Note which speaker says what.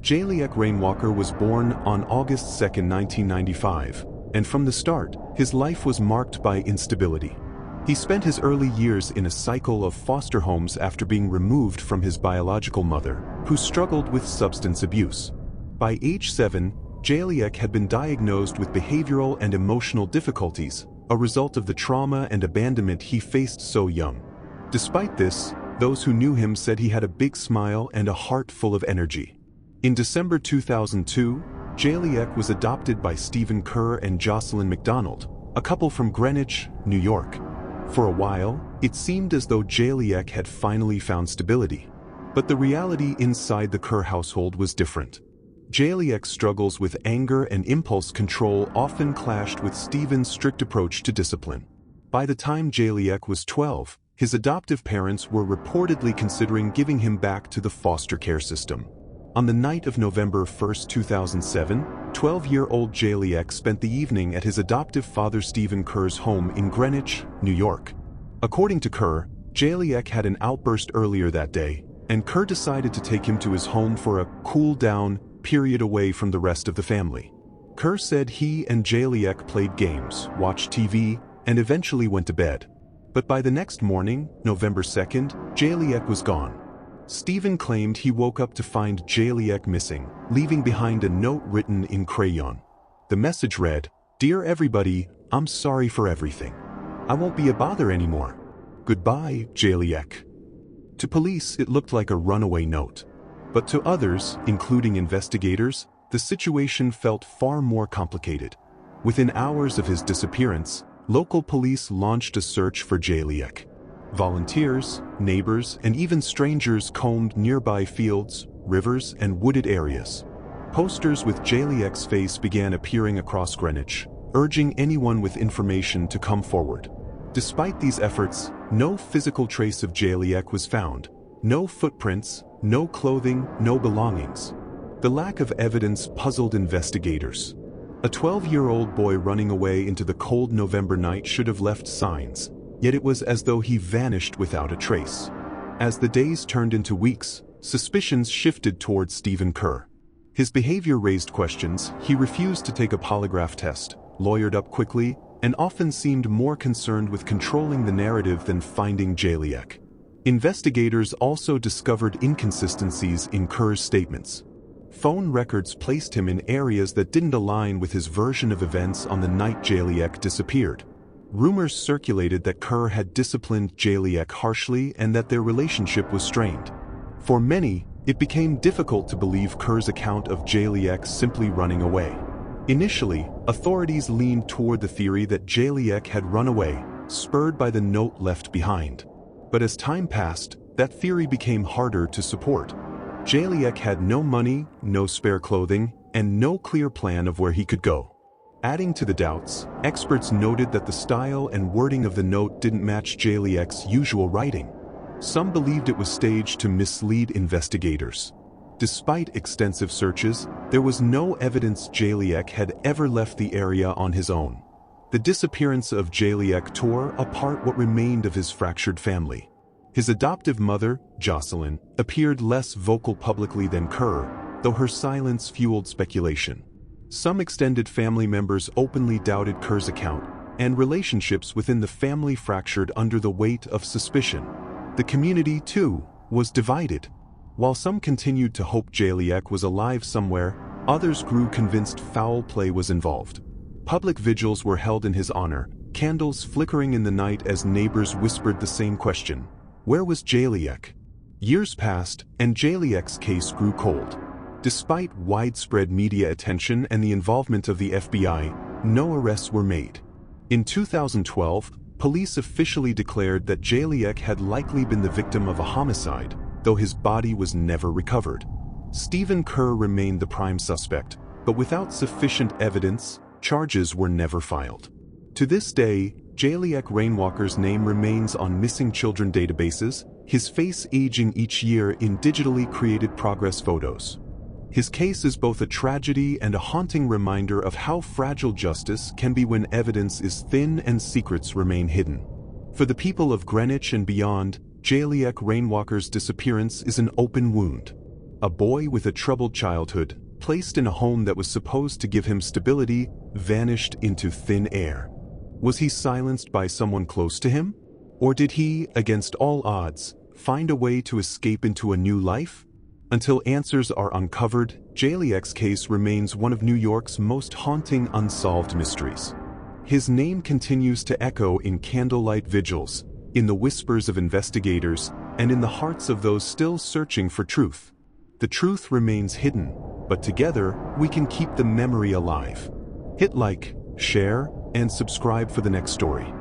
Speaker 1: Jaliek Rainwalker was born on August 2, 1995, and from the start, his life was marked by instability. He spent his early years in a cycle of foster homes after being removed from his biological mother, who struggled with substance abuse. By age 7, Jaliek had been diagnosed with behavioral and emotional difficulties, a result of the trauma and abandonment he faced so young. Despite this, those who knew him said he had a big smile and a heart full of energy. In December 2002, Jaliek was adopted by Stephen Kerr and Jocelyn McDonald, a couple from Greenwich, New York. For a while, it seemed as though Jaliek had finally found stability. But the reality inside the Kerr household was different. Jaliek's struggles with anger and impulse control often clashed with Stephen's strict approach to discipline. By the time Jaliek was 12, his adoptive parents were reportedly considering giving him back to the foster care system. On the night of November 1, 2007, 12-year-old Jaliek spent the evening at his adoptive father Stephen Kerr's home in Greenwich, New York. According to Kerr, Jaliek had an outburst earlier that day, and Kerr decided to take him to his home for a cool-down period away from the rest of the family. Kerr said he and Jaliek played games, watched TV, and eventually went to bed. But by the next morning, November 2nd, Jaliek was gone. Stephen claimed he woke up to find Jaliek missing, leaving behind a note written in crayon. The message read, "Dear everybody, I'm sorry for everything. I won't be a bother anymore. Goodbye, Jaliek." To police, it looked like a runaway note. But to others, including investigators, the situation felt far more complicated. Within hours of his disappearance, local police launched a search for Jaliek. Volunteers, neighbors, and even strangers combed nearby fields, rivers, and wooded areas. Posters with Jaliek's face began appearing across Greenwich, urging anyone with information to come forward. Despite these efforts, no physical trace of Jaliek was found. No footprints, no clothing, no belongings. The lack of evidence puzzled investigators. A 12-year-old boy running away into the cold November night should have left signs. Yet it was as though he vanished without a trace. As the days turned into weeks, suspicions shifted toward Stephen Kerr. His behavior raised questions. He refused to take a polygraph test, lawyered up quickly, and often seemed more concerned with controlling the narrative than finding Jaliek. Investigators also discovered inconsistencies in Kerr's statements. Phone records placed him in areas that didn't align with his version of events on the night Jaliek disappeared. Rumors circulated that Kerr had disciplined Jaliek harshly and that their relationship was strained. For many, it became difficult to believe Kerr's account of Jaliek simply running away. Initially, authorities leaned toward the theory that Jaliek had run away, spurred by the note left behind. But as time passed, that theory became harder to support. Jaliek had no money, no spare clothing, and no clear plan of where he could go. Adding to the doubts, experts noted that the style and wording of the note didn't match Jaliek's usual writing. Some believed it was staged to mislead investigators. Despite extensive searches, there was no evidence Jaliek had ever left the area on his own. The disappearance of Jaliek tore apart what remained of his fractured family. His adoptive mother, Jocelyn, appeared less vocal publicly than Kerr, though her silence fueled speculation. Some extended family members openly doubted Kerr's account, and relationships within the family fractured under the weight of suspicion. The community, too, was divided. While some continued to hope Jaliek was alive somewhere, others grew convinced foul play was involved. Public vigils were held in his honor, candles flickering in the night as neighbors whispered the same question: where was Jaliek? Years passed, and Jaliek's case grew cold. Despite widespread media attention and the involvement of the FBI, no arrests were made. In 2012, police officially declared that Jaliek had likely been the victim of a homicide, though his body was never recovered. Stephen Kerr remained the prime suspect, but without sufficient evidence, charges were never filed. To this day, Jaliek Rainwalker's name remains on missing children databases, his face aging each year in digitally created progress photos. His case is both a tragedy and a haunting reminder of how fragile justice can be when evidence is thin and secrets remain hidden. For the people of Greenwich and beyond, Jaliek Rainwalker's disappearance is an open wound. a boy with a troubled childhood, placed in a home that was supposed to give him stability, vanished into thin air. Was he silenced by someone close to him? Or did he, against all odds, find a way to escape into a new life? Until answers are uncovered, Jaliek's case remains one of New York's most haunting unsolved mysteries. His name continues to echo in candlelight vigils, in the whispers of investigators, and in the hearts of those still searching for truth. The truth remains hidden, but together we can keep the memory alive. Hit like, share, and subscribe for the next story.